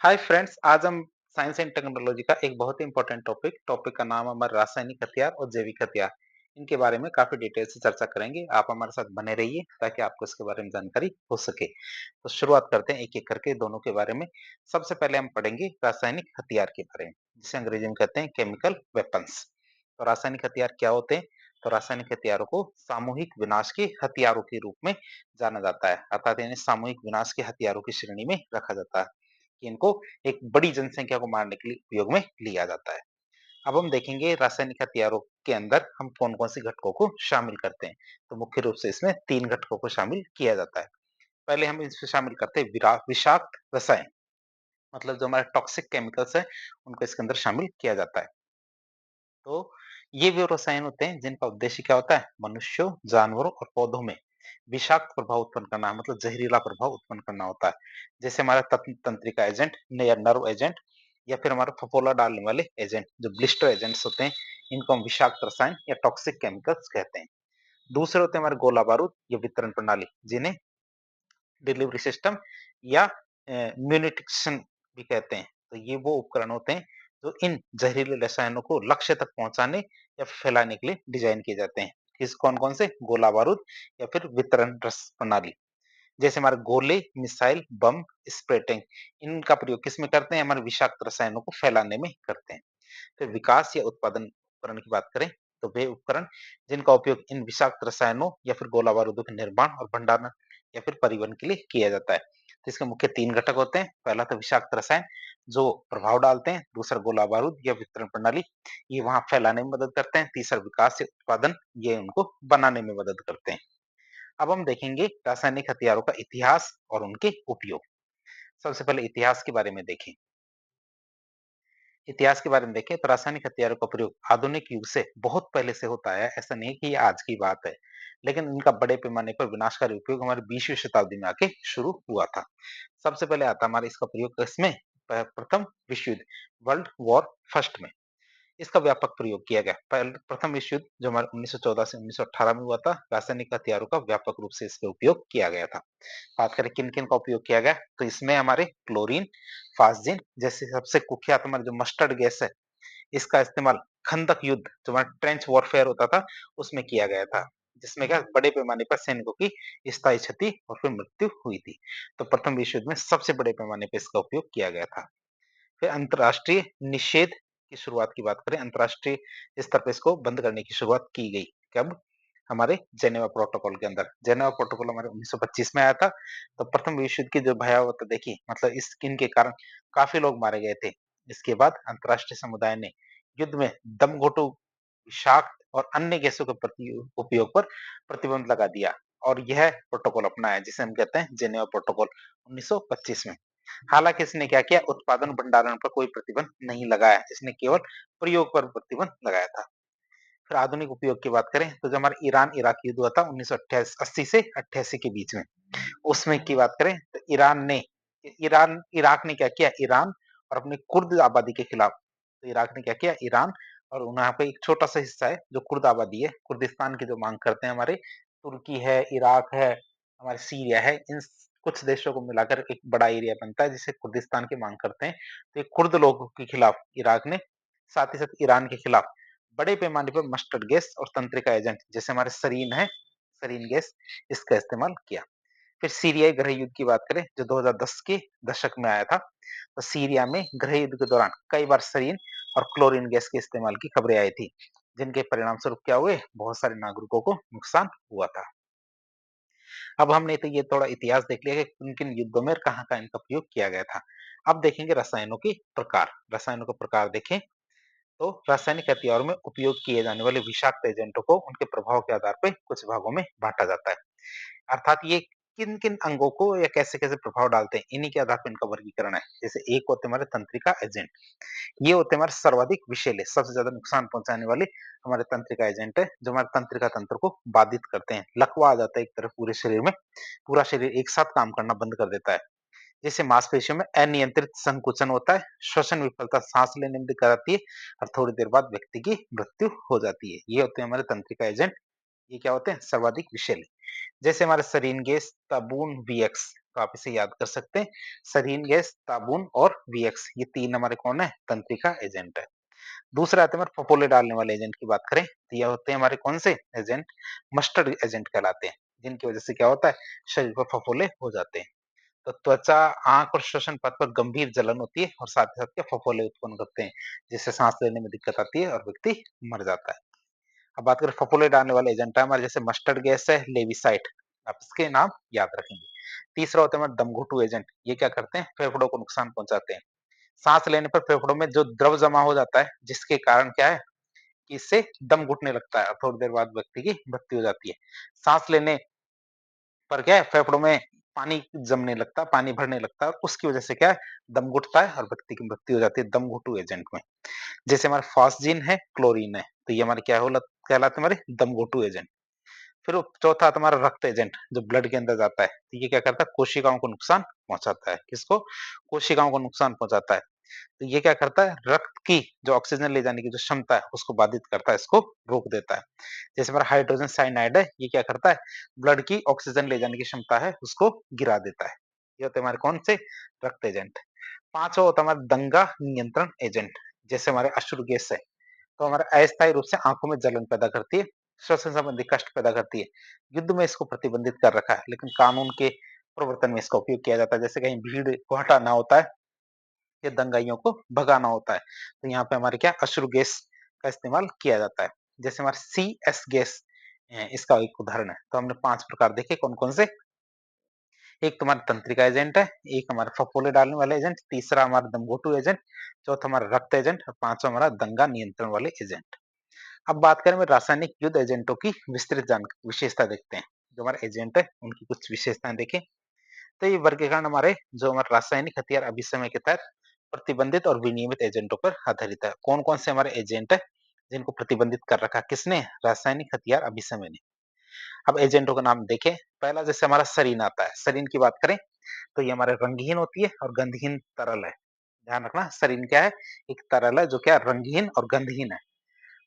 Hi friends, आज हम science and technology का एक बहुत ही इंपॉर्टेंट टॉपिक का नाम हमारे रासायनिक हथियार और जैविक हथियार। इनके बारे में काफी डिटेल से चर्चा करेंगे। आप हमारे साथ बने रहिए ताकि आपको इसके बारे में जानकारी हो सके। तो शुरुआत करते हैं एक एक करके दोनों के बारे में। सबसे पहले हम पढ़ेंगे रासायनिक हथियार के बारे में, जिसे अंग्रेजी में कहते हैं केमिकल वेपन्स। तो रासायनिक हथियार क्या होते हैं? तो रासायनिक हथियारों को सामूहिक विनाश के हथियारों के रूप में जाना जाता है, अर्थात इन्हें सामूहिक विनाश के हथियारों की श्रेणी में रखा जाता है कि इनको एक बड़ी जनसंख्या को मारने के लिए उपयोग में लिया जाता है। अब हम देखेंगे रासायनिक हथियारों के अंदर हम कौन-कौन से घटकों को शामिल करते हैं। तो मुख्य रूप से इसमें 3 घटकों को शामिल किया जाता है। पहले हम इसमें शामिल करते हैं विषाक्त रसायन, मतलब जो हमारे टॉक्सिक केमिकल्स हैं, उनको इसके अंदर शामिल किया जाता है। तो ये वो रसायन होते हैं जिनका उद्देश्य क्या होता है? मनुष्यों, जानवरों और पौधों में विषाक्त प्रभाव उत्पन्न करना, मतलब जहरीला प्रभाव उत्पन्न करना होता है। जैसे हमारा तंत्रिका एजेंट या नर्व एजेंट, या फिर हमारा फफोला डालने वाले एजेंट, जो ब्लिस्टर एजेंट्स होते हैं, इनको हम विषाक्त रसायन या टॉक्सिक केमिकल्स कहते हैं। दूसरे होते हैं हमारे गोला बारूद या वितरण प्रणाली, जिन्हें डिलीवरी सिस्टम या म्यूनिटिक्शन भी कहते हैं। तो ये वो उपकरण होते हैं जो इन जहरीले रसायनों को लक्ष्य तक पहुंचाने या फैलाने के लिए डिजाइन किए जाते हैं। किस कौन-कौन से? गोला बारूद या फिर वितरण रस प्रणाली। जैसे हमारे गोले, मिसाइल, बम, स्प्रे टैंक, इनका प्रयोग किसमें करते हैं? हमारे विषाक्त रसायनों को फैलाने में करते हैं। फिर विकास या उत्पादन उपकरण की बात करें, तो वे उपकरण जिनका उपयोग इन विषाक्त रसायनों या फिर गोला बारूदों के निर्माण और भंडारण या फिर परिवहन के लिए किया जाता है। तो इसके मुख्य 3 घटक होते हैं। पहला तो विषाक्त रसायन जो प्रभाव डालते हैं, दूसरा गोला बारूद या वितरण प्रणाली, ये वहाँ फैलाने में मदद करते हैं, तीसरा विकास या उत्पादन, ये उनको बनाने में मदद करते हैं। अब हम देखेंगे रासायनिक हथियारों का इतिहास और उनके उपयोग। सबसे पहले इतिहास के बारे में देखें। इतिहास के बारे में देखें तो रासायनिक हथियारों का प्रयोग आधुनिक युग से बहुत पहले से होता है। ऐसा नहीं है कि ये आज की बात है, लेकिन इनका बड़े पैमाने पर विनाशकारी उपयोग हमारी 20वीं शताब्दी में आके शुरू हुआ था। सबसे पहले आता हमारा इसका प्रयोग किसमें? प्रथम विश्व युद्ध, वर्ल्ड वॉर फर्स्ट में इसका व्यापक प्रयोग किया गया। प्रथम विश्व युद्ध जो हमारे 1914 से 1918 में हुआ था, रासायनिक हथियारों का व्यापक रूप से इसका उपयोग किया गया था। बात करें किन-किन का उपयोग किया गया, तो इसमें हमारे क्लोरीन, फास्जिन जैसे सबसे कुख्यात हमारे जो मस्टर्ड गैस है, इसका इस्तेमाल खंदक युद्ध जो हमारा ट्रेंच वॉरफेयर होता था, उसमें किया गया था। जिसमें क्या बड़े पैमाने पर सैनिकों की स्थायी क्षति और फिर मृत्यु हुई थी। तो प्रथम विश्व युद्ध में सबसे बड़े पैमाने पे इसका उपयोग किया गया था। फिर अंतर्राष्ट्रीय निषेध की शुरुआत की बात करें, अंतर्राष्ट्रीय स्तर पे इसको बंद करने की शुरुआत की गई। कब? हमारे जेनेवा प्रोटोकॉल के अंदर। जेनेवा प्रोटोकॉल हमारे 1925 में आया था। तो प्रथम विश्व युद्ध की जो भयावहता देखी, मतलब इस इनके कारण काफी लोग मारे गए थे। इसके बाद अंतर्राष्ट्रीय समुदाय ने युद्ध में दमघोटू, विषाक्त और अन्य गैसों के प्रति उपयोग पर प्रतिबंध लगा दिया और यह प्रोटोकॉल अपनाया, जिसे हम कहते हैं जेनेवा प्रोटोकॉल 1925 में। हालाँकि इसने क्या किया, उत्पादन भंडारण पर कोई प्रतिबंध नहीं लगाया, इसने केवल प्रयोग पर प्रतिबंध लगाया था। फिर आधुनिक उपयोग की बात करें तो जो हमारा ईरान-इराक युद्ध हुआ था 1980 से 88 के बीच में, उसमें की बात करें तो ईरान इराक ने क्या किया, ईरान और अपनी कुर्द आबादी के खिलाफ, तो इराक ने क्या किया, ईरान और वहाँ पे एक छोटा-सा हिस्सा है जो कुर्द आबादी है, कुर्दिस्तान की जो माँग करते हैं हमारे, तुर्की है, इराक है, हमारे सीरिया है, इन कुछ देशों को मिलाकर एक बड़ा एरिया बनता है जिसे कुर्दिस्तान की माँग करते हैं। तो ये कुर्द लोगों के खिलाफ इराक ने, साथ ही साथ ईरान के खिलाफ बड़े पैमाने पर मस्टर्ड गैस और तंत्रिका एजेंट जैसे हमारे सरीन है, सरीन गैस, इसका इस्तेमाल किया। फिर सीरियाई गृह युद्ध की बात करें जो 2010 के दशक में आया था, तो सीरिया में गृह युद्ध के दौरान कई बार सरीन और क्लोरीन गैस के इस्तेमाल की खबरें आई थी, जिनके परिणाम स्वरूप क्या हुए, बहुत सारे नागरिकों को नुकसान हुआ था। अब हमने तो ये थोड़ा इतिहास देख लिया कि किन-किन युद्धों में कहाँ-कहाँ इनका प्रयोग किया गया था। अब देखेंगे रसायनों के प्रकार। रसायनों का प्रकार देखें तो रासायनिक हथियारों में उपयोग किए जाने वाले विषाक्त एजेंटों को उनके प्रभाव के आधार पे कुछ भागों में बांटा जाता है। अर्थात ये किन-किन अंगों को या कैसे-कैसे प्रभाव डालते हैं, इन्हीं के आधार पर इनका वर्गीकरण है। जैसे एक होते हैं हमारे तंत्रिका एजेंट, ये होते हैं हमारे सर्वाधिक विषैले, सबसे ज्यादा नुकसान पहुंचाने वाले हमारे तंत्रिका एजेंट है, जो हमारे तंत्रिका तंत्र को बाधित करते हैं। लकवा आ जाता है एक तरफ पूरे शरीर में, पूरा शरीर एक साथ काम करना बंद कर देता है। जैसे मांसपेशियों में अनियंत्रित संकुचन होता है, श्वसन विफलता, सांस लेने में दिक्कत आती है और थोड़ी देर बाद व्यक्ति की मृत्यु हो जाती है। ये होते हैं हमारे तंत्रिका एजेंट। ये क्या होते हैं? सर्वाधिक विषैले। जैसे हमारे सरीन गैस, ताबून, वीएक्स, तो आप इसे याद कर सकते हैं। सरीन गैस, ताबून और वीएक्स ये 3 हमारे कौन है? तंत्रिका एजेंट है। दूसरे आते हैं हमारे फफोले डालने वाले एजेंट की बात करें, तो ये होते हैं हमारे कौन से एजेंट? मस्टर्ड एजेंट कहलाते हैं, जिनकी वजह से क्या होता है? शरीर पर फफोले हो जाते हैं। तो त्वचा, आँख और श्वसन पथ पर गंभीर जलन होती है और साथ ही साथ क्या फफोले उत्पन्न करते हैं, जिससे सांस लेने में दिक्कत आती है और व्यक्ति मर जाता है। अब बात करें फफोले डालने वाले एजेंट है हमारे, जैसे मस्टर्ड गैस है, लेविसाइट, आप इसके नाम याद रखेंगे। तीसरा होता है हमारा दमघुटू एजेंट, ये क्या करते हैं? फेफड़ों को नुकसान पहुंचाते हैं। सांस लेने पर फेफड़ों में जो द्रव जमा हो जाता है, जिसके कारण क्या है कि इससे दम घुटने लगता है और थोड़ी देर बाद व्यक्ति की मृत्यु हो जाती है। सांस लेने पर क्या है फेफड़ों में पानी जमने लगता है, पानी भरने लगता है और उसकी वजह से क्या है दम घुटता है और व्यक्ति की मृत्यु हो जाती है दम घुटू एजेंट में। जैसे हमारे फॉस्जीन है, क्लोरीन है, तो ये हमारे क्या हो कहलाते हैं हमारे दम घुटू एजेंट। फिर चौथा आता है हमारा रक्त एजेंट, जो ब्लड के अंदर जाता है, तो ये क्या करता है? कोशिकाओं को नुकसान पहुंचाता है। किसको? कोशिकाओं को नुकसान पहुंचाता है। तो ये क्या करता है? रक्त की जो ऑक्सीजन ले जाने की जो क्षमता है उसको बाधित करता है, इसको रोक देता है। जैसे हमारा हाइड्रोजन साइनाइड है, ये क्या करता है? ब्लड की ऑक्सीजन ले जाने की क्षमता है उसको गिरा देता है। ये होते हैं हमारे कौन से? रक्त एजेंट। पांचवा होता है हमारा दंगा नियंत्रण एजेंट, जैसे हमारे अश्रु गैस है, तो हमारा अस्थायी रूप से आंखों में जलन पैदा करती है, श्वसन संबंधी कष्ट पैदा करती है। युद्ध में इसको प्रतिबंधित कर रखा है, लेकिन कानून के प्रवर्तन में इसका उपयोग किया जाता है। जैसे कहीं भीड़ को हटाना होता है या दंगाइयों को भगाना होता है, तो यहाँ पे हमारे क्या अश्रु गैस का इस्तेमाल किया जाता है। जैसे हमारे CS गैस इसका एक उदाहरण है। तो हमने 5 प्रकार देखे कौन-कौन से? एक तो हमारा तंत्रिका एजेंट है, एक हमारा फफोले डालने वाला एजेंट, तीसरा हमारा दमघोटू एजेंट, चौथा हमारा रक्त एजेंट और पांचवा हमारा दंगा नियंत्रण वाले एजेंट। अब बात करें रासायनिक युद्ध एजेंटों की विस्तृत जान विशेषता देखते हैं। जो हमारे एजेंट है उनकी कुछ विशेषताएं देखें, तो ये वर्गीकरण हमारे जो हमारे रासायनिक हथियार अभिसमय के तहत प्रतिबंधित और विनियमित एजेंटों पर आधारित है। कौन-कौन से हमारे एजेंट है जिनको प्रतिबंधित कर रखा किसने? रासायनिक हथियार अभिसमय ने। अब एजेंटों का नाम देखें। पहला जैसे हमारा सरीन आता है। सरीन की बात करें तो ये हमारे रंगहीन होती है और गंधहीन तरल है। ध्यान रखना सरीन क्या है? एक तरल है जो क्या रंगहीन और गंधहीन है।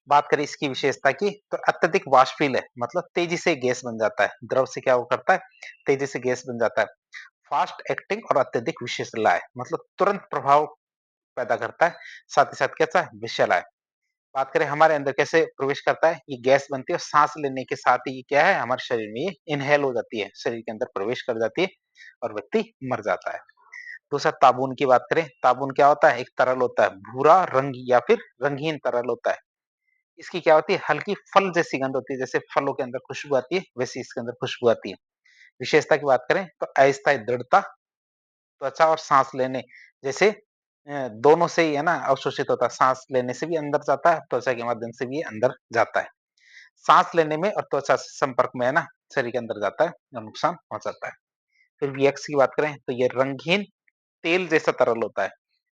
बात करें इसकी विशेषता की तो अत्यधिक वाष्पशील है, मतलब तेजी से गैस बन जाता है। द्रव से क्या वो करता है? तेजी से गैस बन जाता है। फास्ट एक्टिंग और अत्यधिक विषैला है, मतलब तुरंत प्रभाव पैदा करता है। साथ ही साथ कैसा है? विषैला है। बात करें हमारे अंदर कैसे प्रवेश करता है? ये गैस बनती है और सांस लेने के साथ ही ये क्या है हमारे शरीर में ये इनहेल हो जाती है, शरीर के अंदर प्रवेश कर जाती है और व्यक्ति मर जाता है। दूसरा ताबून की बात करें, ताबून क्या होता है? एक तरल होता है, भूरा रंग या फिर रंगहीन तरल होता है। इसकी क्या होती है? हल्की फल जैसी गंध होती है, जैसे फलों के अंदर खुशबू आती है, वैसी इसके अंदर खुशबू आती है। विशेषता की बात करें तो अस्थायी दृढ़ता, त्वचा और सांस लेने जैसे दोनों से ही है ना अवशोषित होता है। सांस लेने से भी अंदर जाता है, त्वचा के माध्यम से भी ये अंदर जाता है। सांस लेने में और त्वचा से संपर्क में है ना शरीर के अंदर जाता है और नुकसान पहुंचाता है। फिर वीएक्स की बात करें तो ये रंगहीन तेल जैसा तरल होता है।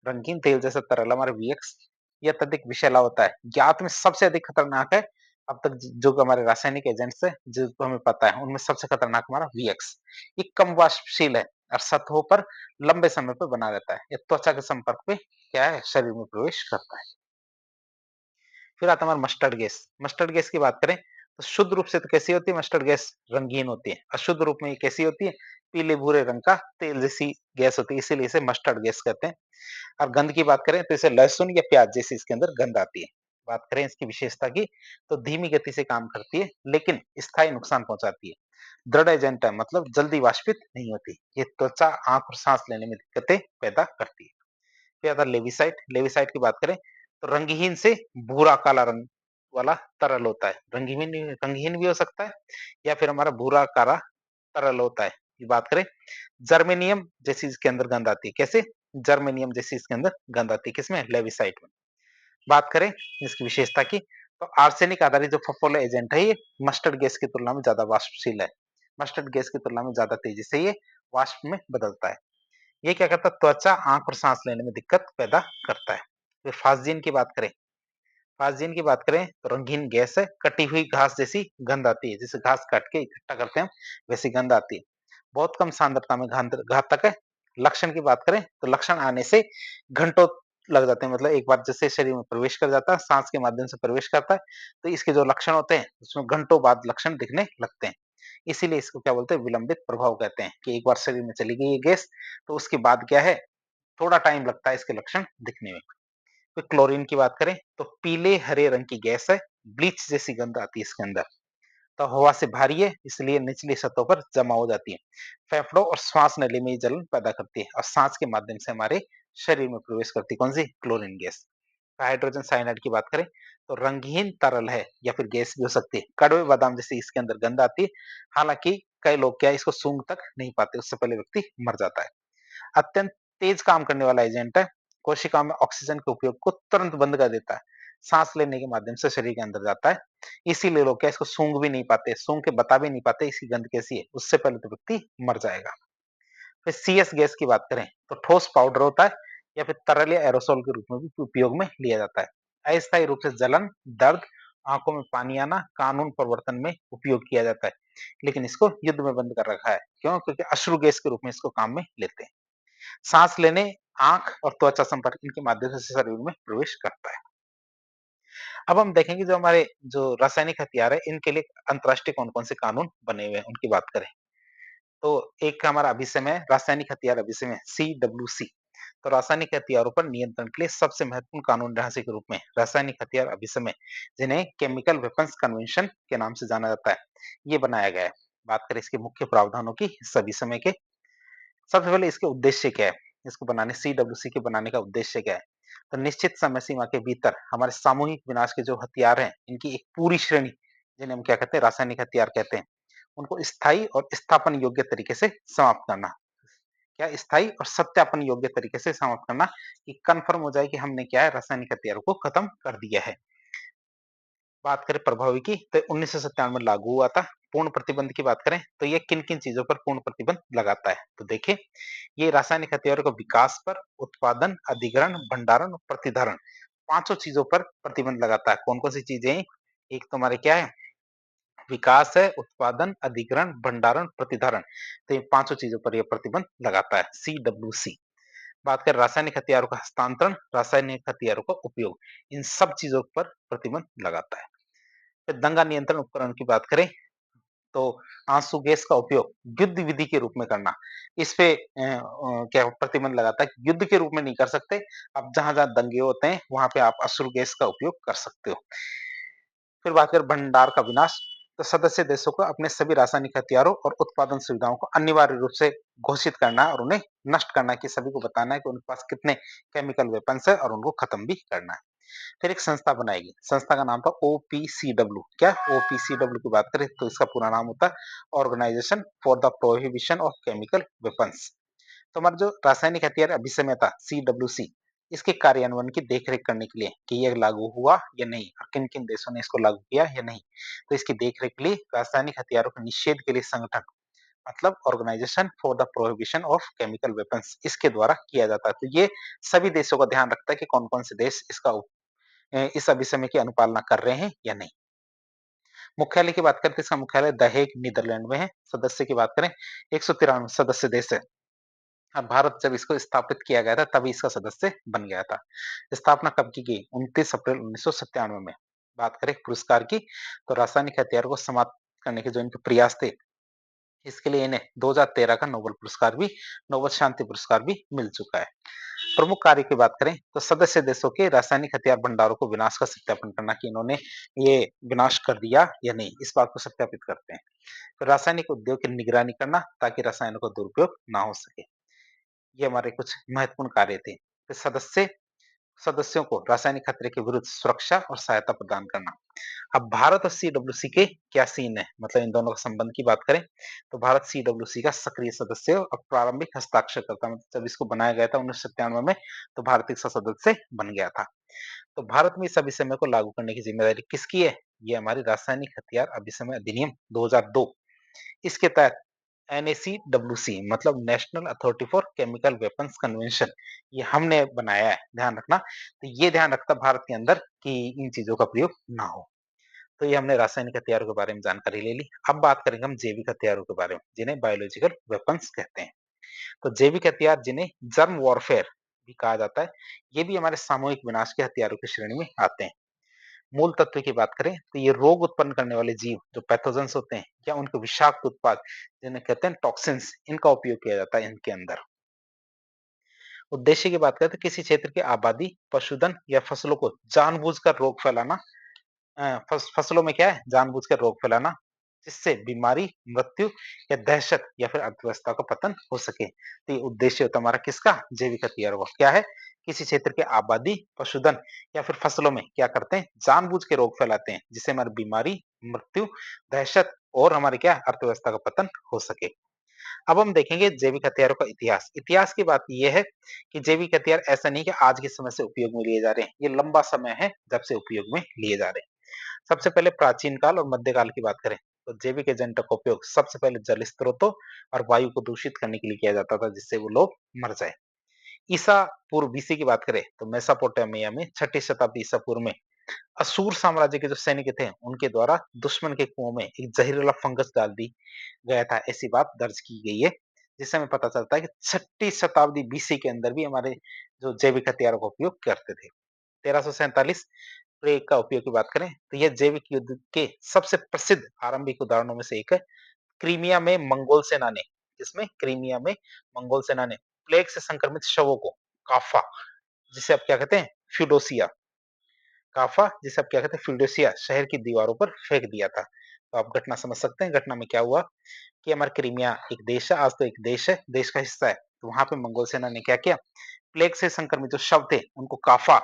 रंगीन तेल जैसा तरल हमारा वीएक्स ये अत्यधिक विषैला होता है। ज्ञात में सबसे अधिक खतरनाक है अब तक जो हमारे रासायनिक एजेंट्स है जिनको हमें पता है उनमें सबसे खतरनाक हमारा वीएक्स। ये कम वाष्पशील है और सतहों पर लंबे समय पर बना रहता है। ये त्वचा के संपर्क पे क्या है शरीर में प्रवेश करता है। फिर आता है हमारा मस्टर्ड गैस। मस्टर्ड गैस की बात करें तो शुद्ध रूप से तो कैसी होती है मस्टर्ड गैस? रंगीन होती है। अशुद्ध रूप में ये कैसी होती है? पीले भूरे रंग का तेल जैसी गैस होती है, इसीलिए इसे मस्टर्ड गैस कहते हैं। और गंध की बात करें तो इसे लहसुन या प्याज जैसी इसके अंदर गंध आती है। बात करें इसकी विशेषता की तो धीमी गति से काम करती है लेकिन स्थायी नुकसान पहुंचाती है। दृढ़ एजेंट है, मतलब जल्दी वाष्पित नहीं होती। ये त्वचा, आंख और सांस लेने में दिक्कतें पैदा करती है। फिर आता है लेविसाइट। लेविसाइट की बात करें तो रंगहीन से भूरा काला रंग वाला तरल होता है। रंगहीन रंगहीन भी हो सकता है या फिर हमारा भूरा काला तरल होता है। ये बात करें जर्मेनियम जैसी इसके अंदर गंध आती है। कैसे? जर्मेनियम जैसी इसके अंदर गंध आती है। किसमें? लेविसाइट में। बात करें इसकी विशेषता की तो आर्सेनिक आधारित जो फफोले एजेंट है ये मस्टर्ड गैस की तुलना में ज्यादा वाष्पशील है। मस्टर्ड गैस की तुलना में ज्यादा तेजी से ये वाष्प में बदलता है। ये क्या करता है? त्वचा, आंख और सांस लेने में दिक्कत पैदा करता है। फिर फास्जीन की बात करें, फास्जीन की बात करें तो रंगीन गैस है, कटी हुई घास जैसी गंध आती है। जैसे घास काट के इकट्ठा करते हैं वैसी गंध आती है। बहुत कम सांद्रता में घातक है। लक्षण की बात करें तो लक्षण आने से घंटों लग जाते हैं, मतलब एक बार जैसे शरीर में प्रवेश कर जाता है, सांस के माध्यम से प्रवेश करता है, तो इसके जो लक्षण होते हैं उसमें घंटों बाद लक्षण दिखने लगते हैं। इसीलिए इसको क्या बोलते हैं विलंबित प्रभाव कहते हैं कि एक बार शरीर में चली गई ये गैस तो उसके बाद क्या है थोड़ा टाइम लगता है इसके लक्षण दिखने में। फिर क्लोरीन की बात करें तो पीले हरे रंग की गैस है, ब्लीच जैसी गंध आती है इसके अंदर। तो हवा से भारी है इसलिए निचली सतहों पर जमा हो जाती है। फेफड़ों और श्वास नली में ये जलन पैदा करती है और सांस के माध्यम से हमारे शरीर में प्रवेश करती है कौन सी क्लोरीन गैस। हाइड्रोजन साइनाइड की बात करें तो रंगहीन तरल है या फिर गैस भी हो सकती है, कड़वे बादाम जैसे इसके अंदर गंध आती है। हालांकि कई लोग क्या है, इसको सूंघ तक नहीं पाते, उससे पहले व्यक्ति मर जाता है। अत्यंत तेज काम करने वाला एजेंट है, कोशिकाओं में ऑक्सीजन के उपयोग को तुरंत बंद कर देता है, सांस लेने के माध्यम से शरीर के अंदर जाता है। इसीलिए लोग क्या इसको सूंघ भी नहीं पाते, सूंघ के बता भी नहीं पाते इसकी गंध कैसी है, उससे पहले तो व्यक्ति मर जाएगा। फिर सीएस गैस की बात करें तो ठोस पाउडर होता है या फिर तरल या एरोसोल के रूप में भी उपयोग में लिया जाता है। अस्थायी रूप से जलन, दर्द, आंखों में पानी आना, कानून प्रवर्तन में उपयोग किया जाता है, लेकिन इसको युद्ध में बंद कर रखा है। क्यों? क्योंकि अश्रु गैस के रूप में इसको काम में लेते हैं। सांस लेने, आंख और त्वचा संपर्क इनके माध्यम से शरीर में प्रवेश करता है। अब हम देखेंगे जो हमारे जो रासायनिक हथियार है इनके लिए अंतरराष्ट्रीय कौन-कौन से कानून बने हुए हैं उनकी बात करें। तो एक हमारा अभिसमय रासायनिक हथियार अभिसमय सीडब्ल्यूसी। तो रासायनिक हथियारों पर नियंत्रण के लिए सबसे महत्वपूर्ण कानून ढांचे के रूप में रासायनिक हथियार अभिसमय, जिन्हें केमिकल वेपन्स कन्वेंशन के नाम से जाना जाता है, ये बनाया गया है। बात करें इसके मुख्य प्रावधानों की इस अभिसमय के, सबसे पहले इसके उद्देश्य क्या है? इसको बनाने सीडब्ल्यूसी के बनाने का उद्देश्य क्या है? तो निश्चित समय सीमा के भीतर हमारे सामूहिक विनाश के जो हथियार हैं, इनकी एक पूरी श्रेणी, जिन्हें हम क्या कहते हैं रासायनिक हथियार कहते हैं, उनको स्थायी और स्थापन योग्य तरीके से समाप्त करना। क्या स्थायी और सत्यापन योग्य तरीके से समाप्त करना कि कन्फर्म हो जाए कि हमने क्या है रासायनिक हथियारों को खत्म कर दिया है। बात करें प्रभावी की तो 1997 में लागू हुआ था। पूर्ण प्रतिबंध की बात करें तो ये किन-किन चीजों पर पूर्ण प्रतिबंध लगाता है? तो देखिए, ये रासायनिक हथियारों के विकास पर, उत्पादन, अधिग्रहण, भंडारण और प्रतिधारण, पाँचों चीजों पर प्रतिबंध लगाता है। कौन-कौन सी चीजें हैं? एक तो हमारे क्या है? विकास है, उत्पादन, अधिग्रहण, भंडारण, प्रतिधारण। तो ये पाँचों चीजों पर ये प्रतिबंध लगाता है, सीडब्ल्यूसी। बात करें रासायनिक हथियारों का हस्तांतरण, रासायनिक हथियारों का उपयोग, इन सब चीजों पर प्रतिबंध लगाता है। फिर दंगा नियंत्रण उपकरण की बात करें तो आंसू गैस का उपयोग युद्ध विधि के रूप में करना, इस पे क्या प्रतिबंध लगाता है कि युद्ध के रूप में नहीं कर सकते, अब जहां-जहां दंगे होते हैं वहां पे आप अश्रु गैस का उपयोग कर सकते हो। फिर बात करें भंडार का विनाश, तो सदस्य देशों को अपने सभी रासायनिक हथियारों और उत्पादन सुविधाओं को अनिवार्य रूप से घोषित करना है और उन्हें नष्ट करना है, कि सभी को बताना है कि उनके पास कितने केमिकल वेपन्स है और उनको खत्म भी करना है। फिर एक संस्था बनाएगी, संस्था का नाम था ओपीसीडब्ल्यू। क्या ओपीसीडब्ल्यू की बात करें तो इसका पूरा नाम होता है organisation for the prohibition of chemical weapons. तो हमारा जो रासायनिक हथियार अभिसमय था सीडब्ल्यूसी, इसके कार्यान्वयन की देखरेख करने के लिए कि यह लागू हुआ या नहीं और किन किन देशों ने इसको लागू किया या नहीं, तो इसकी देखरेख के लिए रासायनिक हथियारों के निषेध के लिए संगठन, मतलब organisation for the prohibition of chemical weapons, इसके द्वारा किया जाता है। तो ये सभी देशों का ध्यान रखता है कि कौन कौन से देश इसका इस अभिसमय की अनुपालना कर रहे हैं या नहीं। मुख्यालय की बात करें तो इसका मुख्यालय द हेग नीदरलैंड में है। सदस्य की बात करें 193 सदस्य देश है। अब भारत जब इसको स्थापित किया गया था तभी इसका सदस्य बन गया था। स्थापना कब की गई? 29 अप्रैल 1997 में। बात करें पुरस्कार की तो रासायनिक हथियारों को समाप्त करने के जो इनके प्रयास थे, इसके लिए इन्हें 2013 का नोबेल पुरस्कार भी, नोबेल शांति पुरस्कार भी मिल चुका है। प्रमुख कार्य की बात करें तो सदस्य देशों के रासायनिक हथियार भंडारों को विनाश का सत्यापन करना कि इन्होंने ये विनाश कर दिया या नहीं, इस बात को सत्यापित करते हैं। तो रासायनिक उद्योग की निगरानी करना ताकि रसायनों का दुरुपयोग ना हो सके। ये हमारे कुछ महत्वपूर्ण कार्य थे। तो सदस्यों को रासायनिक खतरे के विरुद्ध सुरक्षा और सहायता प्रदान करना। अब भारत और सीडब्ल्यूसी के क्या सीन है, मतलब इन दोनों के संबंध की बात करें तो भारत सीडब्ल्यूसी का सक्रिय सदस्य और प्रारंभिक हस्ताक्षरकर्ता, मतलब जब इसको बनाया गया था 1997 में तो भारत इसका सदस्य बन गया था। तो भारत में इस अभिसमय को लागू करने की जिम्मेदारी किसकी है? ये हमारी रासायनिक हथियार अभिसमय अधिनियम 2002, इसके तहत एनएसीडब्ल्यूसी, मतलब national authority for chemical weapons convention, ये हमने बनाया है, ध्यान रखना। तो ये ध्यान रखता भारत के अंदर कि इन चीजों का प्रयोग ना हो। तो ये हमने रासायनिक हथियारों के बारे में जानकारी ले ली। अब बात करेंगे हम जैविक हथियारों के बारे में, जिन्हें बायोलॉजिकल वेपन्स कहते हैं। तो जैविक हथियार, जिन्हें जर्म वॉरफेयर भी कहा जाता है, ये भी हमारे सामूहिक विनाश के हथियारों की श्रेणी में आते हैं। मूल तत्व की बात करें तो ये रोग उत्पन्न करने वाले जीव जो पैथोजेंस होते हैं या उनके विषाक्त उत्पाद जिन्हें कहते हैं टॉक्सिन्स, इनका उपयोग किया जाता है इनके अंदर। उद्देश्य की बात करें तो किसी क्षेत्र की आबादी, पशुधन या फसलों को जानबूझकर रोग फैलाना, फसलों में क्या है जानबूझकर रोग फैलाना, जिससे बीमारी, मृत्यु या दहशत या फिर अर्थव्यवस्था का पतन हो सके। तो ये उद्देश्य होता है हमारा किसका, जैविक हथियारों का। क्या है, किसी क्षेत्र की आबादी, पशुधन या फिर फसलों में क्या करते हैं, जानबूझ के रोग फैलाते हैं, जिससे हमारी बीमारी, मृत्यु, दहशत और हमारी क्या अर्थव्यवस्था का पतन हो सके। अब हम देखेंगे जैविक हथियारों का इतिहास। इतिहास की बात ये है कि जैविक हथियार ऐसा नहीं कि आज के समय से उपयोग में लिए जा रहे हैं, ये लंबा समय है जब से उपयोग में लिए जा रहे हैं। सबसे पहले प्राचीन काल और मध्यकाल की बात करें तो जैविक एजेंटों का उपयोग सबसे पहले जल स्रोतों और वायु को दूषित करने के लिए किया जाता था, जिससे वो लोग मर जाए। ईसा पूर्व बीसी की बात करें तो मेसोपोटामिया में छठी शताब्दी ईसा पूर्व में असूर साम्राज्य के जो सैनिक थे उनके द्वारा दुश्मन के कुओं में एक जहरीला फंगस डाल दी गया था, ऐसी बात दर्ज की गई है। जिससे हमें पता चलता है कि छठी शताब्दी बीसी के अंदर भी हमारे जो जैविक हथियारों का उपयोग करते थे। 1347 प्लेग का उपयोग की बात करें तो यह जैविक युद्ध के सबसे प्रसिद्ध आरंभिक उदाहरणों में से एक है। क्रीमिया में मंगोल सेना ने इसमें क्रीमिया में मंगोल सेना ने प्लेग से संक्रमित शवों को काफा, जिसे आप क्या कहते हैं फ्यूडोसिया, काफा जिसे आप क्या कहते हैं फ्यूडोसिया शहर की दीवारों पर फेंक दिया था। तो आप घटना समझ सकते हैं, घटना में क्या हुआ कि हमारा क्रीमिया एक देश है, आज तो एक देश है, देश का हिस्सा है। तो वहां पे मंगोल सेना ने क्या किया, प्लेग से संक्रमित जो शव थे उनको काफा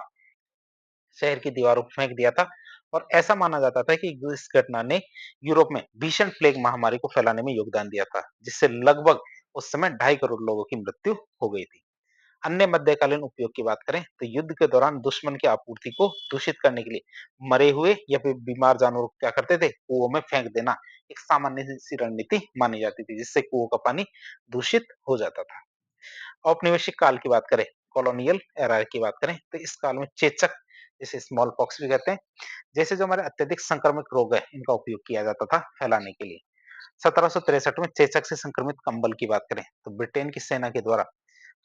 शहर की दीवारों पर फेंक दिया था। और ऐसा माना जाता था कि इस घटना ने यूरोप में भीषण प्लेग महामारी को फैलाने में योगदान दिया था, जिससे लगभग उस समय 2.5 करोड़ लोगों की मृत्यु हो गई थी। अन्य मध्यकालीन उपयोग की बात करें तो युद्ध के दौरान दुश्मन की आपूर्ति को दूषित करने के लिए मरे हुए या फिर बीमार जानवरों को क्या करते थे, कुओं में फेंक देना एक सामान्य सी रणनीति मानी जाती थी, जिससे कुओं का पानी दूषित हो जाता था। औपनिवेशिक काल की बात करें, कॉलोनियल एरा की बात करें तो इस काल में चेचक, जिसे स्मॉल पॉक्स भी कहते हैं, जैसे जो हमारे अत्यधिक संक्रामक रोग है इनका उपयोग किया जाता था फैलाने के लिए। 1763 में चेचक से संक्रमित कंबल की बात करें तो ब्रिटेन की सेना के द्वारा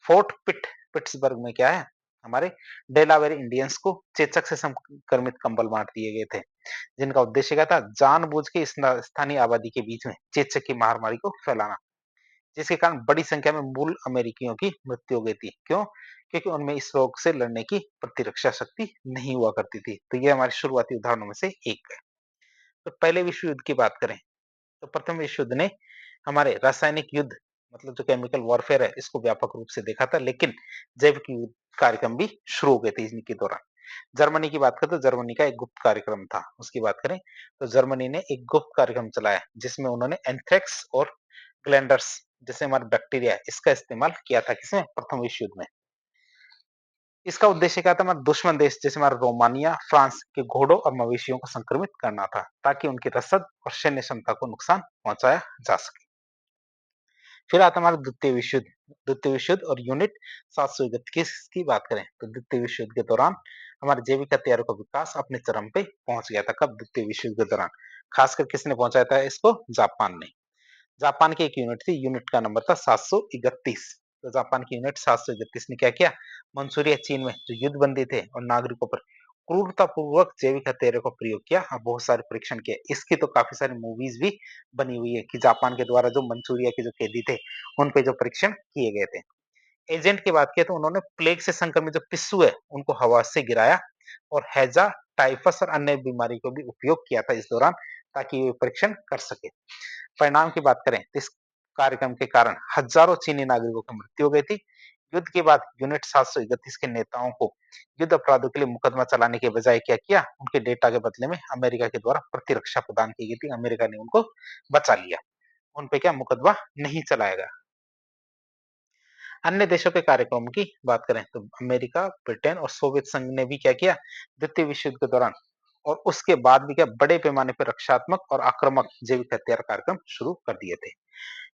फोर्ट पिट्सबर्ग में क्या है, हमारे डेलावेर इंडियंस को चेचक से संक्रमित कंबल बांट दिए गए थे, जिनका उद्देश्य क्या था, जानबूझ के स्थानीय आबादी के बीच में चेचक की महामारी को फैलाना, जिसके कारण बड़ी संख्या में मूल अमेरिकियों की मृत्यु हो गई थी। क्यों? क्योंकि उनमें इस रोग से लड़ने की प्रतिरक्षा शक्ति नहीं हुआ करती थी। तो ये हमारे शुरुआती उदाहरणों में से एक है। तो पहले विश्व युद्ध की बात करें तो प्रथम विश्व युद्ध ने हमारे रासायनिक युद्ध, मतलब जो केमिकल वॉरफेयर है, इसको व्यापक रूप से देखा था, लेकिन जैविक युद्ध कार्यक्रम भी शुरू हो गए थे इनके दौरान। जर्मनी की बात करें तो जर्मनी का एक गुप्त कार्यक्रम था। उसकी बात करें तो जर्मनी ने एक गुप्त कार्यक्रम चलाया जिसमें उन्होंने एंथ्रेक्स और ग्लैंडर्स जैसे हमारे बैक्टीरिया, इसका इस्तेमाल किया था किसमें, प्रथम विश्व युद्ध में। इसका उद्देश्य क्या था, हमारे दुश्मन देश जैसे हमारा रोमानिया, फ्रांस के घोड़ों और मवेशियों को संक्रमित करना था, ताकि उनकी रसद और सैन्य क्षमता को नुकसान पहुंचाया जा सके। फिर आता है हमारा द्वितीय विश्व युद्ध। द्वितीय विश्व युद्ध और यूनिट 731 की बात करें तो द्वितीय विश्व युद्ध के दौरान हमारे जैविक हथियारों का विकास अपने चरम पे पहुंच गया था। कब? द्वितीय विश्व युद्ध के दौरान। खासकर किसने पहुंचाया था इसको? जापान ने। जापान की एक यूनिट थी, यूनिट का नंबर था 731। तो जापान की यूनिट 731 ने क्या किया, मंचूरिया चीन में जो युद्धबंदी थे और नागरिकों पर क्रूरतापूर्वक जैविक हथियारों का प्रयोग किया और बहुत सारे परीक्षण किए। इसकी तो काफी सारी मूवीज भी बनी हुई है कि जापान के द्वारा जो मंचूरिया के जो कैदी थे उन पे जो परीक्षण किए गए थे। एजेंट की बात की तो उन्होंने प्लेग से संक्रमित जो पिस्सू है उनको हवा से गिराया और हैजा, टाइफस और अन्य बीमारी को भी उपयोग किया था इस दौरान, ताकि वे परीक्षण कर सके। परिणाम की बात करें तो इस कार्यक्रम के कारण हजारों चीनी नागरिकों की मृत्यु हो गई थी। युद्ध के बाद यूनिट 731 के नेताओं को युद्ध अपराधों के लिए मुकदमा चलाने के बजाय क्या किया, उनके डेटा के बदले में अमेरिका के द्वारा प्रतिरक्षा प्रदान की गई थी। अमेरिका ने उनको बचा लिया, उन पे क्या मुकदमा नहीं चलाया गया। अन्य देशों के कार्यक्रमों की बात करें तो अमेरिका, ब्रिटेन और सोवियत संघ ने भी क्या किया द्वितीय विश्व युद्ध के दौरान और उसके बाद भी क्या बड़े पैमाने पर रक्षात्मक और आक्रामक जैविक हथियार कार्यक्रम शुरू कर दिए थे।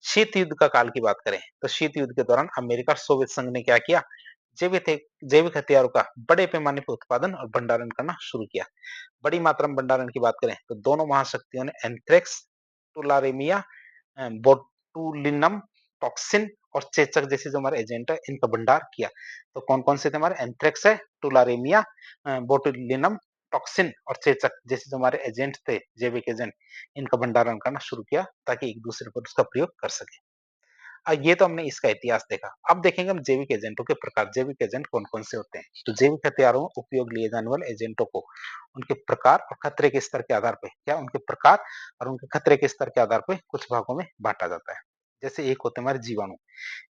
शीत युद्ध का काल की बात करें तो शीत युद्ध के दौरान अमेरिका और सोवियत संघ ने क्या किया, जैविक हथियारों का बड़े पैमाने पर उत्पादन और भंडारण करना शुरू किया। बड़ी मात्रा में भंडारण की बात करें तो दोनों महाशक्तियों ने एंथ्रेक्स, टुलारेमिया, बोटुलिनम टॉक्सिन और चेचक जैसे जो हमारे एजेंट है इनका भंडार किया। तो कौन कौन से थे हमारे, एंथ्रेक्स है, टुलारेमिया, बोटुलिनम टॉक्सिन और चेचक जैसे जो हमारे एजेंट थे, जैविक एजेंट, इनका भंडारण करना शुरू किया ताकि एक दूसरे पर उसका प्रयोग कर सके। ये तो हमने इसका इतिहास देखा। अब देखेंगे हम जैविक एजेंटों के प्रकार। जैविक एजेंट कौन-कौन से होते हैं? तो जैविक हथियारों में उपयोग लिए जाने वाले एजेंटों को उनके प्रकार और खतरे के स्तर के आधार पे क्या उनके प्रकार और उनके खतरे के स्तर के आधार पे कुछ भागों में बाँटा जाता है। जैसे एक होते हैं हमारे जीवाणु।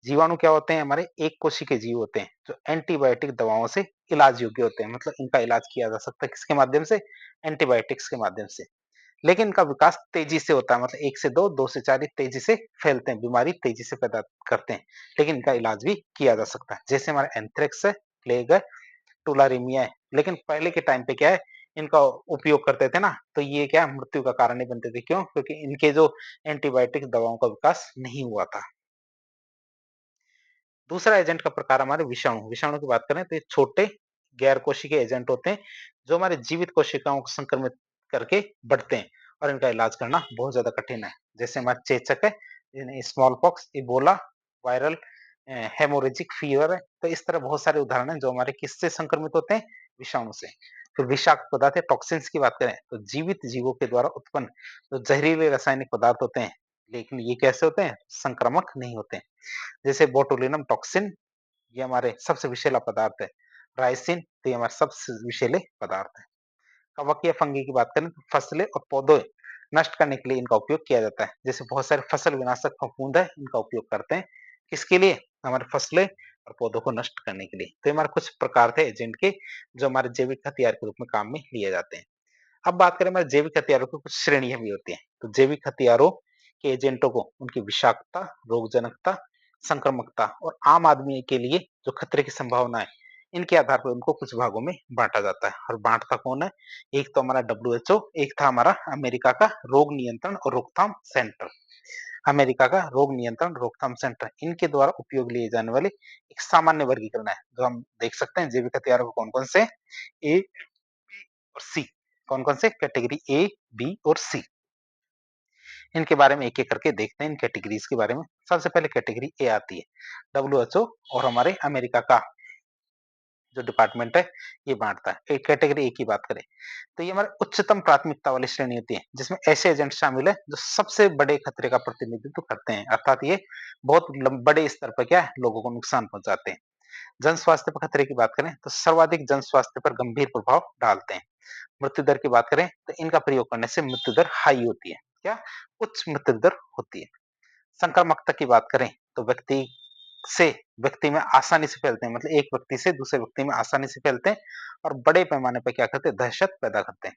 जीवाणु क्या होते हैं? हमारे एक कोशिकीय जीव होते हैं, जो एंटीबायोटिक दवाओं से इलाज योग्य होते हैं। मतलब इनका इलाज किया जा सकता है किसके माध्यम से? एंटीबायोटिक्स के माध्यम से। लेकिन इनका विकास तेजी से होता है, मतलब 1 से 2, 2 से 4 ये तेजी से फैलते हैं, बीमारी तेजी से पैदा करते हैं, लेकिन इनका इलाज भी किया जा सकता है। जैसे हमारा एंथ्रेक्स है, प्लेग है, टुलारीमिया है, लेकिन पहले के टाइम पे क्या है, इनका उपयोग करते थे ना, तो ये क्या है, मृत्यु का कारण नहीं बनते थे। क्यों? क्योंकि इनके जो एंटीबायोटिक दवाओं का विकास नहीं हुआ था। दूसरा एजेंट का प्रकार हमारे विषाणु। विषाणु की बात करें तो ये छोटे गैर कोशिकीय एजेंट होते हैं, जो हमारे जीवित कोशिकाओं को संक्रमित करके बढ़ते हैं और इनका इलाज करना बहुत ज्यादा कठिन है। जैसे हमारा चेचक है, small pox, Ebola, viral haemorrhagic fever है। तो इस तरह बहुत सारे उदाहरण हैं जो हमारे किससे संक्रमित होते हैं? विषाणु से। फिर विषाक्त पदार्थ है, टॉक्सिन्स की बात करें तो जीवित जीवों के द्वारा उत्पन्न जो जहरीले रासायनिक पदार्थ होते हैं, लेकिन ये कैसे होते हैं? संक्रामक नहीं होते हैं। जैसे बोटुलिनम टॉक्सिन, ये हमारे सबसे विषैला पदार्थ है। राइसिन, तो ये हमारे सबसे विषैले पदार्थ है। कवक या फंगी की बात करें तो फसलें और पौधे नष्ट करने के लिए इनका उपयोग किया जाता है। जैसे बहुत सारे फसल विनाशक फफूंद है, इनका उपयोग करते हैं किसके लिए? हमारे फसलें और पौधों को नष्ट करने के लिए। तो ये हमारे कुछ प्रकार थे एजेंट के, जो हमारे जैविक हथियार के रूप में काम में लिए जाते हैं। अब बात करें हमारे जैविक हथियारों की कुछ श्रेणियां भी होती हैं। तो जैविक हथियारों के एजेंटों को उनकी विषाक्तता, रोगजनकता, संक्रामकता और आम आदमी के लिए जो खतरे की संभावना है, इनके आधार पर उनको कुछ भागों में बांटा जाता है। और बांटता कौन है? एक तो हमारा डब्ल्यूएचओ, एक था हमारा अमेरिका का रोग नियंत्रण और रोकथाम सेंटर। अमेरिका का रोग नियंत्रण रोकथाम सेंटर, इनके द्वारा उपयोग लिए जाने वाले एक सामान्य वर्गीकरण है, जो हम देख सकते हैं जैविक हथियारों को कौन कौन से ए, और सी, कौन-कौन से कैटेगरी ए, बी और सी। इनके बारे में एक-एक करके देखते हैं इन कैटेगरीज़ के बारे में। सबसे पहले कैटेगरी ए आती है। डब्ल्यूएचओ और हमारे अमेरिका का जो डिपार्टमेंट है, ये बाँटता है। एक कैटेगरी ए की बात करें, तो ये हमारे उच्चतम प्राथमिकता वाली श्रेणी होती है, जिसमें ऐसे एजेंट शामिल हैं, जो सबसे बड़े खतरे का प्रतिनिधित्व करते हैं। अर्थात ये बहुत बड़े स्तर पर क्या है, लोगों को नुकसान पहुँचाते हैं। जन स्वास्थ्य पर खतरे की बात करें, तो सर्वाधिक जन स्वास्थ्य पर गंभीर प्रभाव डालते हैं। मृत्यु दर की बात करें तो इनका प्रयोग करने से मृत्यु दर हाई होती है। क्या? उच्च मृत्यु दर होती है। संक्रामकता की बात करें तो से व्यक्ति में आसानी से फैलते हैं, मतलब एक व्यक्ति से दूसरे व्यक्ति में आसानी से फैलते हैं और बड़े पैमाने पर क्या करते हैं? दहशत पैदा करते हैं।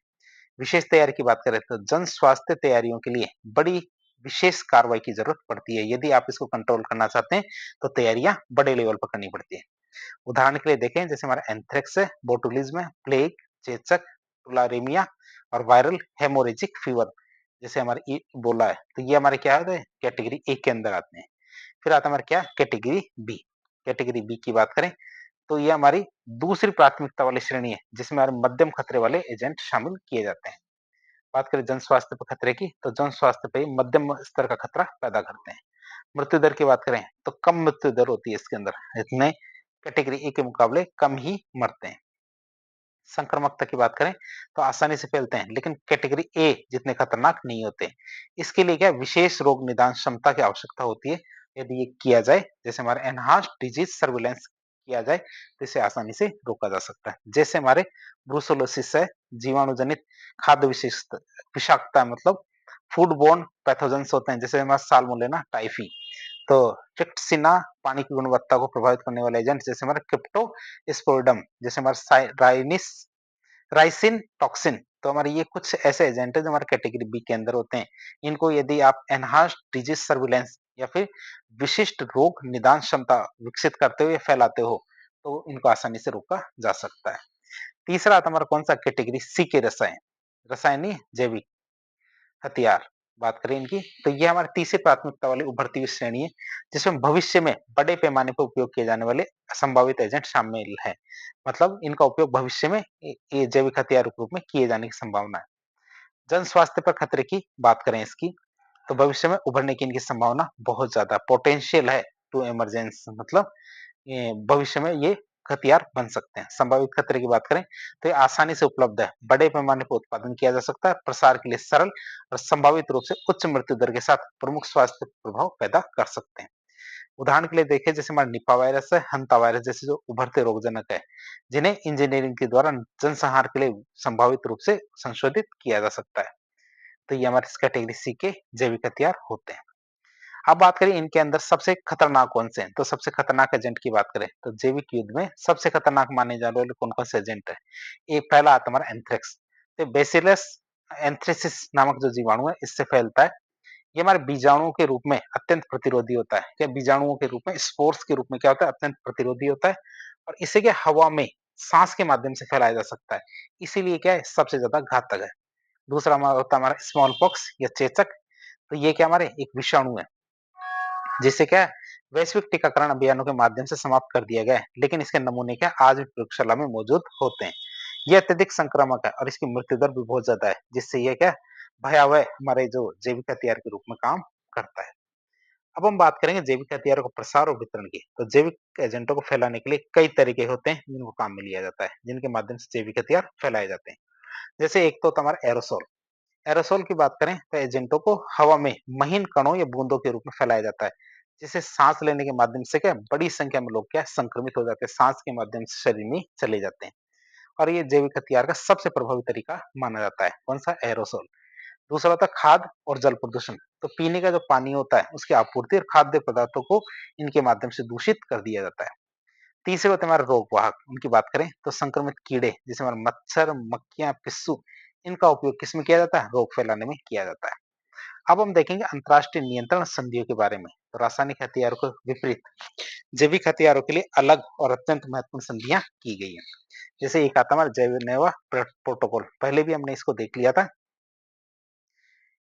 विशेष तैयारी की बात करें तो जन स्वास्थ्य तैयारियों के लिए बड़ी विशेष कार्रवाई की जरूरत पड़ती है। यदि आप इसको कंट्रोल करना चाहते हैं तो तैयारियां बड़े लेवल पर करनी पड़ती है। उदाहरण के लिए देखें, जैसे हमारा एंथ्रेक्स है, बोटुलिज्म है, प्लेग, चेचक, तुलारेमिया और वायरल हेमोरेजिक फीवर जैसे हमारे इबोला है, तो ये हमारे क्या होते हैं? कैटेगरी ए के अंदर आते हैं। फिर आता है हमारा क्या? Category B. कैटेगरी बी की बात करें तो ये हमारी दूसरी प्राथमिकता वाली श्रेणी है, जिसमें हमारे मध्यम खतरे वाले एजेंट शामिल किए जाते हैं। बात करें जन स्वास्थ्य पर खतरे की, तो जन स्वास्थ्य पे मध्यम स्तर का खतरा पैदा करते हैं। मृत्यु दर की बात करें तो कम मृत्यु दर होती है इसके अंदर, इतने कैटेगरी ए के मुकाबले कम ही मरते हैं। संक्रामकता की बात करें तो आसानी से फैलते हैं, लेकिन कैटेगरी ए जितने खतरनाक नहीं होते। इसके लिए क्या विशेष रोग निदान क्षमता की आवश्यकता होती है। यदि ये किया जाए, जैसे हमारे एनहांस्ड डिजीज सर्विलेंस किया जाए, तो इसे आसानी से रोका जा सकता है। जैसे हमारे ब्रूसेलोसिस है, जीवाणु जनित खाद्य विशिष्ट विषाक्तता, मतलब फूड बोर्न पैथोजेंस होते हैं, जैसे हमारा साल्मोनेला टाइफी। तो ट्रिक्सिना पानी की गुणवत्ता को प्रभावित करने वाले एजेंट, जैसे हमारा क्रिप्टोस्पोरिडम, जैसे हमारा राइसिन टॉक्सिन। तो हमारे ये कुछ ऐसे एजेंट है जो हमारे कैटेगरी बी के अंदर होते हैं। इनको यदि आप एनहांस्ड डिजीज सर्विलेंस या फिर विशिष्ट रोग निदान क्षमता विकसित करते हो या फैलाते हो, तो इनको आसानी से रोका जा सकता है। तीसरा आता है हमारा कौन सा? कैटेगरी सी के रसायन। रसायन नहीं, जैविक हथियार बात करें इनकी, तो ये हमारी तीसरी प्राथमिकता वाली उभरती हुई श्रेणी है, जिसमें भविष्य में बड़े पैमाने पर उपयोग किए जाने वाले संभावित एजेंट शामिल है। मतलब इनका उपयोग भविष्य में ये जैविक हथियार के रूप में किए जाने की संभावना है। जन स्वास्थ्य पर खतरे की बात करें इसकी, तो भविष्य में उभरने की इनकी संभावना बहुत ज्यादा पोटेंशियल है टू इमरजेंस, मतलब भविष्य में ये हथियार बन सकते हैं। संभावित खतरे की बात करें तो ये आसानी से उपलब्ध है, बड़े पैमाने पर उत्पादन किया जा सकता है, प्रसार के लिए सरल और संभावित रूप से उच्च मृत्यु दर के साथ प्रमुख स्वास्थ्य प्रभाव पैदा कर सकते हैं। उदाहरण के लिए देखें जैसे हमारा निपा वायरस है, हंता वायरस जैसे जो उभरते रोगजनक है, जिन्हें इंजीनियरिंग के द्वारा जनसंहार के लिए संभावित रूप से संशोधित किया जा सकता है। तो ये हमारे इस कैटेगरी सी के जैविक हथियार होते हैं। अब बात करें इनके अंदर सबसे खतरनाक कौन से हैं, तो सबसे खतरनाक एजेंट की बात करें तो जैविक युद्ध में सबसे खतरनाक माने जाने वाले कौन कौन से एजेंट है। एक पहला आता है हमारा एंथ्रेक्स। तो बेसिलस एंथ्रेसिस नामक जो जीवाणु है इससे फैलता है। ये हमारे बीजाणुओं के रूप में अत्यंत प्रतिरोधी होता है। क्या बीजाणुओं के रूप में स्पोर्स के रूप में क्या होता है, अत्यंत प्रतिरोधी होता है। और इसे क्या हवा में सांस के माध्यम से फैलाया जा सकता है, इसीलिए क्या है सबसे ज्यादा घातक है। दूसरा हमारा होता है हमारा स्मॉल पॉक्स या चेचक। तो ये क्या हमारे एक विषाणु है जिसे क्या वैश्विक टीकाकरण अभियानों के माध्यम से समाप्त कर दिया गया है, लेकिन इसके नमूने क्या आज भी प्रयोगशाला में मौजूद होते हैं। यह अत्यधिक संक्रामक है और इसकी मृत्यु दर भी बहुत ज्यादा है, जिससे यह क्या भयावह हमारे जो जैविक हथियार के रूप में काम करता है। अब हम बात करेंगे जैविक हथियारों को प्रसार और वितरण की। तो जैविक एजेंटों को फैलाने के लिए कई तरीके होते हैं जिनको काम में लिया जाता है, जिनके माध्यम से जैविक हथियार फैलाए जाते हैं। जैसे एक तो होता है हमारा एरोसोल। एरोसोल की बात करें तो एजेंटों को हवा में महीन कणों या बूंदों के रूप में फैलाया जाता है, जिसे सांस लेने के माध्यम से क्या बड़ी संख्या में लोग क्या संक्रमित हो जाते हैं, सांस के माध्यम से शरीर में चले जाते हैं। और ये जैविक हथियार का सबसे प्रभावी तरीका माना जाता है, कौन सा, एरोसोल। दूसरा होता है खाद और जल प्रदूषण। तो पीने का जो पानी होता है उसकी आपूर्ति और खाद्य पदार्थों को इनके माध्यम से दूषित कर दिया जाता है। तीसरे होते हैं हमारे रोग वाहक। उनकी बात करें तो संक्रमित कीड़े जैसे हमारे मच्छर, मक्खियां, पिस्सू, इनका उपयोग किसमें किया जाता है, रोग फैलाने में किया जाता है। अब हम देखेंगे अंतर्राष्ट्रीय नियंत्रण संधियों के बारे में। तो रासायनिक हथियारों के विपरीत जैविक हथियारों के लिए अलग और अत्यंत महत्वपूर्ण संधियां की गई हैं। जैसे एक आता है हमारा जैवनेवा प्रोटोकॉल, पहले भी हमने इसको देख लिया था।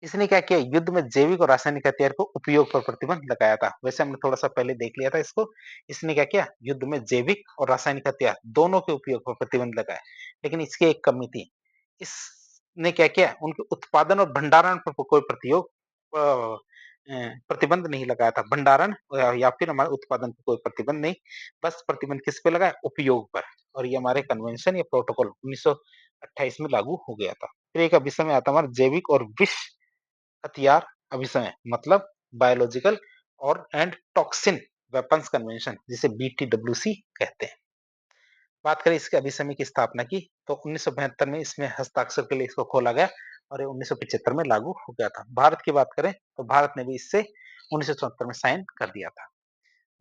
इसने क्या किया, युद्ध में जैविक और रासायनिक हथियार को उपयोग पर प्रतिबंध लगाया था। वैसे हमने थोड़ा सा पहले देख लिया था इसको। इसने क्या किया, युद्ध में जैविक और रासायनिक हथियार दोनों के उपयोग पर प्रतिबंध लगाया। लेकिन इसकी एक कमी थी, इसने क्या किया, उनके उत्पादन और भंडारण पर कोई प्रतिबंध नहीं लगाया था। भंडारण या फिर हमारे उत्पादन पर कोई प्रतिबंध नहीं, बस प्रतिबंध किस पे लगाया, उपयोग पर। और ये हमारे कन्वेंशन या प्रोटोकॉल 1928 में लागू हो गया था। फिर एक विषय में आता है हमारा जैविक और विष हथियार अभिसमय, मतलब बायोलॉजिकल और एंड टॉक्सिन वेपन्स कन्वेंशन, जिसे बीटीडब्ल्यूसी कहते हैं। बात करें इसके अभिसमय की स्थापना की तो 1972 में इसमें हस्ताक्षर के लिए इसको खोला गया और ये 1975 में लागू हो गया था। भारत की बात करें तो भारत ने भी इससे 1974 में साइन कर दिया था।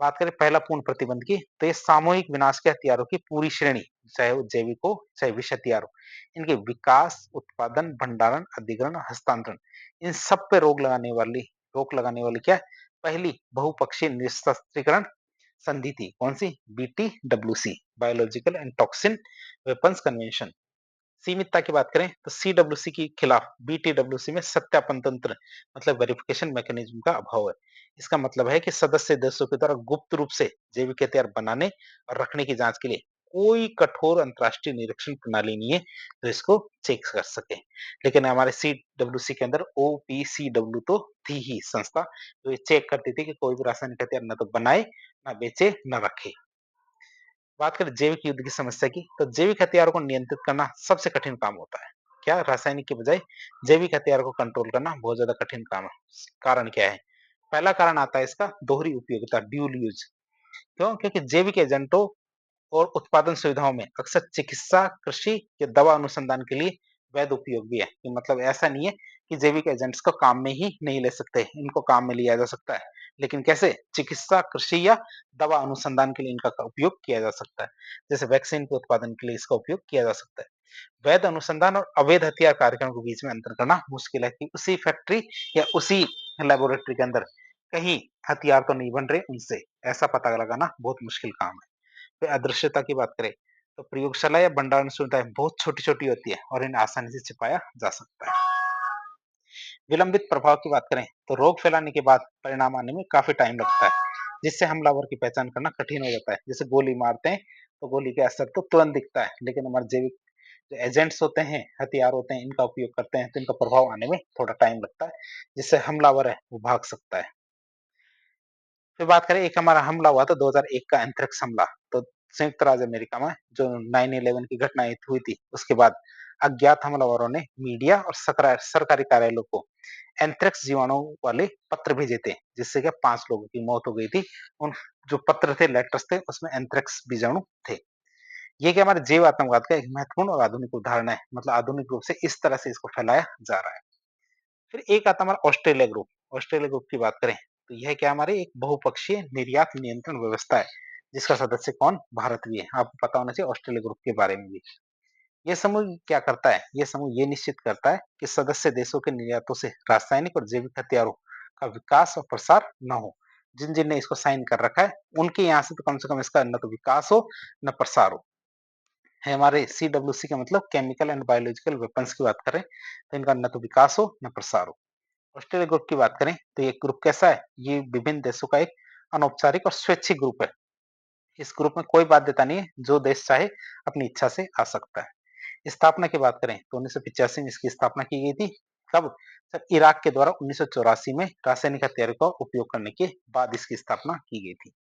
बात करें पहला पूर्ण प्रतिबंध की तो ये सामूहिक विनाश के हथियारों की पूरी श्रेणी, चाहे वो जैविक हो चाहे विष हथियार हो, इनके विकास, उत्पादन, भंडारण, अधिग्रहण, हस्तांतरण, इन सब पे रोक लगाने वाली क्या पहली बहुपक्षीय निरस्त्रीकरण संधि थी, कौन सी, BTWC, biological and toxin weapons convention. सीमितता की बात करें तो सीडब्ल्यूसी के खिलाफ बीटीडब्ल्यूसी में सत्यापन तंत्र, मतलब वेरिफिकेशन मैकेनिज्म का अभाव है। इसका मतलब है कि सदस्य देशों के द्वारा गुप्त रूप से जैविक हथियार बनाने और रखने की जांच के लिए कोई कठोर अंतर्राष्ट्रीय निरीक्षण प्रणाली नहीं है जो इसको चेक कर सके। लेकिन हमारे सीडब्ल्यूसी के अंदर ओपीसीडब्ल्यू तो थी ही संस्था जो ये चेक करती थी कि कोई भी रासायनिक हथियार न तो बनाए, न बेचे, न रखे। बात करें जैविक युद्ध की समस्या की तो जैविक हथियारों को नियंत्रित करना सबसे कठिन काम होता है। क्या, रासायनिक के बजाय जैविक हथियारों को कंट्रोल करना बहुत ज्यादा कठिन काम है। कारण क्या है, पहला कारण आता है इसका दोहरी उपयोगिता, ड्यूल यूज। क्यों, क्योंकि जैविक एजेंटों और उत्पादन सुविधाओं में अक्सर चिकित्सा, कृषि या दवा अनुसंधान के लिए वैध उपयोग भी है। कि मतलब ऐसा नहीं है कि जैविक एजेंट्स को काम में ही नहीं ले सकते, इनको काम में लिया जा सकता है। लेकिन कैसे, चिकित्सा, कृषि या दवा अनुसंधान के लिए इनका उपयोग किया जा सकता है। जैसे वैक्सीन के उत्पादन के लिए इसका उपयोग किया जा सकता है। वैध अनुसंधान और अवैध हथियार कार्यक्रम के बीच में अंतर करना मुश्किल है कि उसी फैक्ट्री या उसी लेबोरेटरी के अंदर कहीं हथियार तो नहीं बन रहे उनसे, ऐसा पता लगाना बहुत मुश्किल काम है। फिर अदृश्यता की बात करें तो प्रयोगशाला या भंडारण सुविधाएं बहुत छोटी-छोटी होती है और इन्हें आसानी से छिपाया जा सकता है। विलंबित प्रभाव की बात करें तो रोग फैलाने के बाद परिणाम आने में काफी टाइम लगता है, जिससे हमलावर की पहचान करना कठिन हो जाता है। जैसे गोली मारते हैं तो गोली का असर तो तुरंत दिखता है, लेकिन हमारे जैविक जो एजेंट्स होते हैं, हथियार होते हैं, इनका उपयोग करते हैं तो इनका प्रभाव आने में थोड़ा टाइम लगता है, जिससे हमलावर है वो भाग सकता है। फिर बात करें एक हमारा हमला हुआ था 2001 का एंथ्रेक्स हमला। तो संयुक्त राज्य अमेरिका में जो 9/11 की घटनाएँ हुई थी, उसके बाद अज्ञात हमलावरों ने मीडिया और सरकारी कार्यालयों को एंथ्रेक्स जीवाणु वाले पत्र भेजे थे, जिससे क्या 5 लोगों की मौत हो गई थी। उन जो पत्र थे, लेटर्स थे, उसमें एंथ्रेक्स बीजाणु थे। ये क्या हमारे जैव आतंकवाद का एक महत्वपूर्ण और आधुनिक उदाहरण है। मतलब आधुनिक रूप से इस तरह से इसको फैलाया जा रहा है। फिर एक आता है हमारा ऑस्ट्रेलिया ग्रुप। ऑस्ट्रेलिया ग्रुप की बात करें तो यह क्या हमारे एक बहुपक्षीय निर्यात नियंत्रण व्यवस्था है, जिसका सदस्य कौन? भारत भी है। आपको पता होना चाहिए ऑस्ट्रेलिया ग्रुप के बारे में भी। ये समूह क्या करता है? ये समूह ये निश्चित करता है कि सदस्य देशों के निर्यातों से रासायनिक और जैविक हथियारों का विकास और प्रसार न हो। जिन-जिन ने इसको साइन कर रखा है, उनके यहाँ से तो कम से कम इसका न तो विकास हो, न प्रसार हो। है हमारे सीडब्ल्यूसी का मतलब केमिकल एंड बायोलॉजिकल वेपन्स की बात करें, तो इनका न तो विकास हो, न प्रसार हो। ऑस्ट्रेलिया ग्रुप की बात करें, तो ये ग्रुप कैसा है? ये विभिन्न देशों का एक अनौपचारिक और स्वैच्छिक ग्रुप है। इस ग्रुप में कोई बाध्यता नहीं है, जो देश चाहे अपनी इच्छा से आ सकता है। स्थापना की बात करें तो 1985 में इसकी स्थापना की गई थी। कब? जब इराक के द्वारा 1984 में रासायनिक हथियारों का उपयोग करने के बाद इसकी स्थापना की गई थी।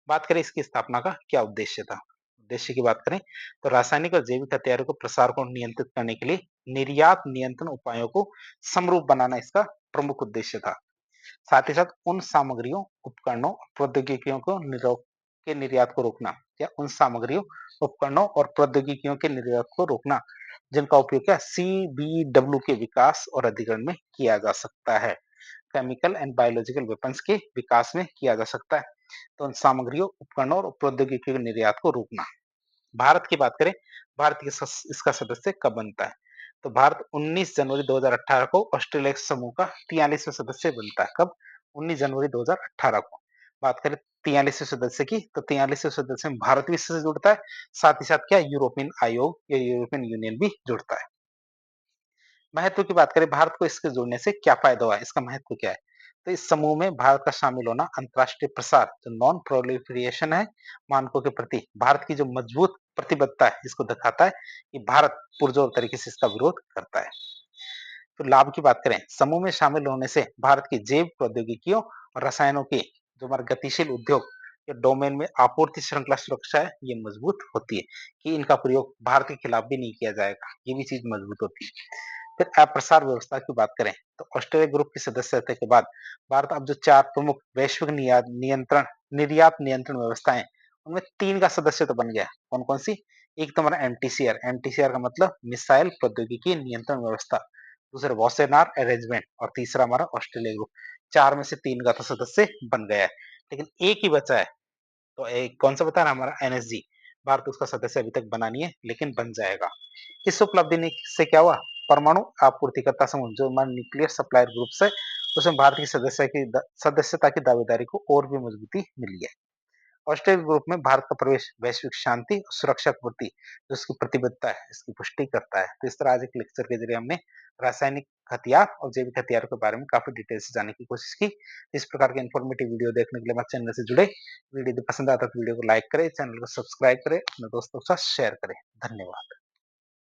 बात करें इसकी स्थापना का क्या उद्देश्य था? उद्देश्य की बात करें तो रासायनिक और जैविक हथियारों को प्रसार को नियंत्रित करने के लिए निर्यात नियंत्रण उपायों को समरूप बनाना इसका प्रमुख उद्देश्य था। साथ ही साथ उन सामग्रियों, उपकरणों, प्रौद्योगिकियों को के निर्यात को रोकना या उन सामग्रियों, उपकरणों और प्रौद्योगिकियों के निर्यात को रोकना जिनका उपयोग क्या सीबीडब्ल्यू के विकास और अधिग्रहण में किया जा सकता है। केमिकल एंड बायोलॉजिकल वेपन्स के विकास में किया जा सकता है। तो उन सामग्रियों, उपकरणों और प्रौद्योगिकियों के निर्यात को रोकना। भारत की बात करें, भारत इसका सदस्य कब बनता है? तो भारत 19 जनवरी 2018 को ऑस्ट्रेलिया समूह का 43वां सदस्य बनता है। कब? 19 जनवरी 2018 को। बात करें 43वें सदस्य की, तो 43वें सदस्य में भारत भी इससे जुड़ता है। साथ ही साथ क्या यूरोपियन आयोग या यूरोपियन यूनियन भी जुड़ता है। महत्व की बात करें, भारत को इसके जुड़ने से क्या फायदा हुआ है? इसका महत्व क्या है? तो इस समूह में भारत का शामिल होना अंतर्राष्ट्रीय प्रसार, जो नॉन प्रोलिफरेशन है, मानकों के प्रति भारत की जो मजबूत प्रतिबद्धता है, इसको दिखाता है कि भारत पुरजोर तरीके से इसका विरोध करता है। तो लाभ की बात करें, समूह में शामिल होने से भारत की जैव प्रौद्योगिकियों और रसायनों की जो हमारे गतिशील उद्योग या डोमेन में आपूर्ति श्रृंखला सुरक्षा है, ये मजबूत होती है कि इनका प्रयोग भारत के खिलाफ भी नहीं किया जाएगा। ये भी चीज मजबूत होती है। फिर अप्रसार व्यवस्था की बात करें तो ऑस्ट्रेलिया ग्रुप की सदस्यता के बाद भारत अब जो 4 प्रमुख वैश्विक निर्यात नियंत्रण व्यवस्थाएं, उनमें 3 का सदस्य तो बन गया। कौन-कौन सी? एक तो हमारा एमटीसीआर, एमटीसीआर का मतलब मिसाइल प्रौद्योगिकी नियंत्रण व्यवस्था, दूसरा वॉसेनार अरेंजमेंट और तीसरा हमारा ऑस्ट्रेलिया ग्रुप। 4 में से 3 का तो सदस्य बन गया है, लेकिन एक ही बचा है। तो एक कौन-सा बता रहा हमारा एनएसजी, भारत उसका सदस्य अभी तक बना नहीं है, लेकिन बन जाएगा। इस उपलब्धि से क्या हुआ? परमाणु आपूर्तिकर्ता समूह जो हमारा न्यूक्लियर सप्लायर ग्रुप्स है, उसमें भारत की सदस्यता की दावेदारी को और भी मजबूती मिली है। ऑस्ट्रेलिया ग्रुप में भारत का प्रवेश वैश्विक शांति और सुरक्षा के प्रति जो उसकी प्रतिबद्धता है, इसकी पुष्टि करता है। तो इस तरह आज एक लेक्चर के जरिए हमने रासायनिक हथियार और जैविक हथियारों के बारे में काफी डिटेल से जानने की कोशिश की। इस प्रकार के इन्फॉर्मेटिव वीडियो देखने के लिए हमारे चैनल से जुड़े। वीडियो यदि पसंद आता है तो वीडियो को लाइक करें, चैनल को सब्सक्राइब करें, अपने दोस्तों के साथ शेयर करें। धन्यवाद।